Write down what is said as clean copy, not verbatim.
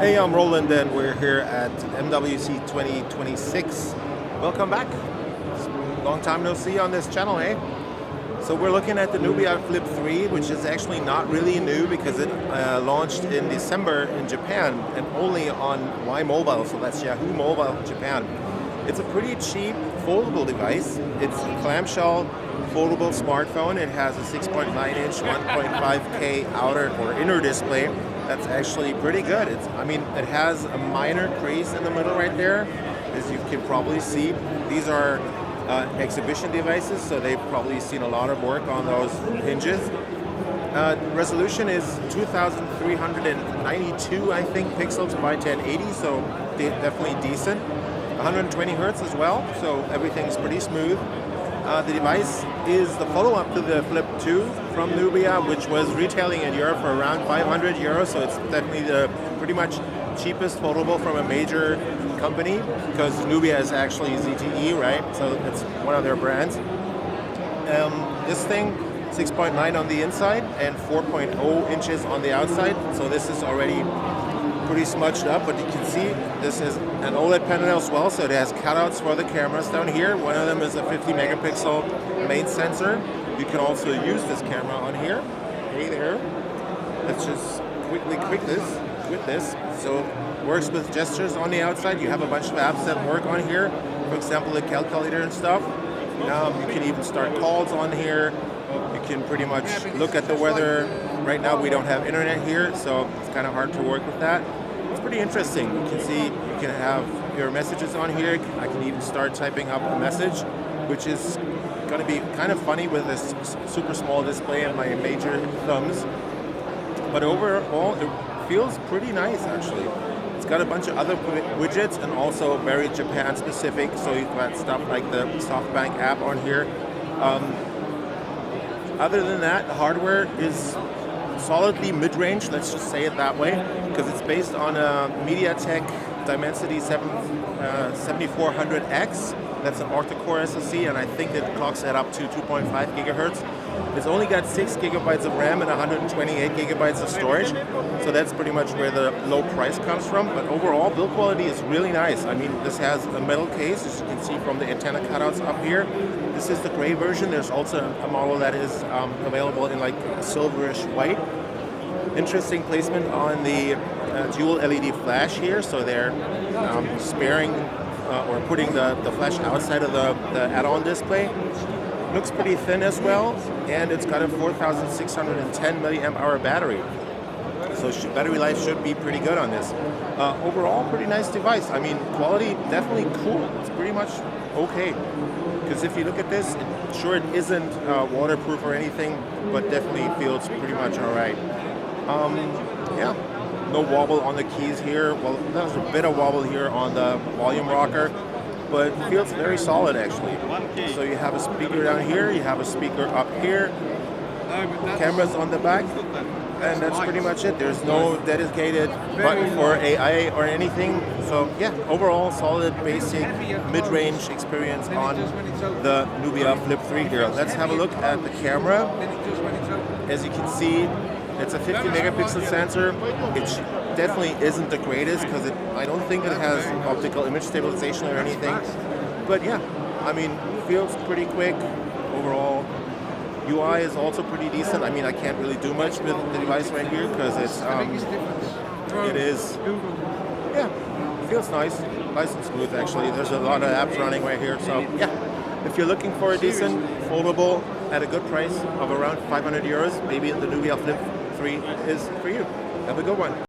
Hey, I'm Roland and we're here at MWC 2026. Welcome back. Long time no see on this channel, eh? So we're looking at the Nubia Flip 3, which is actually not really new because it launched in December in Japan and only on Y Mobile, so that's Yahoo Mobile Japan. It's a pretty cheap foldable device. It's a clamshell foldable smartphone. It has a 6.9-inch 1.5K outer or inner display. That's actually pretty good. It has a minor crease in the middle right there, as you can probably see. These are exhibition devices, so they've probably seen a lot of work on those hinges. Resolution is 2392, I think, pixels by 1080, so definitely decent. 120 hertz as well, so everything's pretty smooth. The device is the follow-up to the Flip 2 from Nubia, which was retailing in Europe for around 500 euros, so it's definitely the pretty much cheapest foldable from a major company, because Nubia is actually ZTE, right? So it's one of their brands. This thing, 6.9 on the inside and 4.0 inches on the outside, so this is already pretty smudged up, but you can see this is an OLED panel as well, so it has cutouts for the cameras down here. One of them is a 50 megapixel main sensor. You can also use this camera on here. Hey there. Let's just quickly click this with this. So it works with gestures on the outside. You have a bunch of apps that work on here. For example, the calculator and stuff. You can even start calls on here. You can pretty much look at the weather. Right now we don't have internet here, so it's kind of hard to work with that. It's pretty interesting. You can see you can have your messages on here. I can even start typing up a message, which is going to be kind of funny with this super small display and my major thumbs. But overall, it feels pretty nice actually. It's got a bunch of other widgets and also very Japan specific. So you've got stuff like the SoftBank app on here. Other than that, the hardware is solidly mid-range, let's just say it that way, because it's based on a MediaTek Dimensity 7400X. That's an octa-core SoC, and I think it clocks that up to 2.5 gigahertz. It's only got 6 gigabytes of RAM and 128 gigabytes of storage, so that's pretty much where the low price comes from. But overall, build quality is really nice. I mean, this has a metal case, as you can see from the antenna cutouts up here. This is the gray version. There's also a model that is available in like silverish white. Interesting placement on the dual LED flash here, so they're sparing or putting the flash outside of the add-on display. Looks pretty thin as well, and it's got a 4610 milliamp hour battery. So battery life should be pretty good on this. Overall, pretty nice device. I mean, quality definitely cool. It's pretty much okay. Because if you look at this, sure it isn't waterproof or anything, but definitely feels pretty much all right. Yeah, no wobble on the keys here. Well, there's a bit of wobble here on the volume rocker, but it feels very solid actually. So you have a speaker down here, you have a speaker up here, cameras on the back, and that's pretty much it. There's no dedicated button for AI or anything. So yeah, overall solid, basic, mid-range experience on the Nubia Flip 3 here. Let's have a look at the camera. As you can see, it's a 50 megapixel sensor. It definitely isn't the greatest because I don't think it has optical image stabilization or anything. But yeah, I mean, feels pretty quick overall. UI is also pretty decent. I mean, I can't really do much with the device right here because it feels nice and smooth actually. There's a lot of apps running right here, so yeah. If you're looking for a decent foldable at a good price of around 500 euros, maybe the Nubia Flip 3 is for you. Have a good one.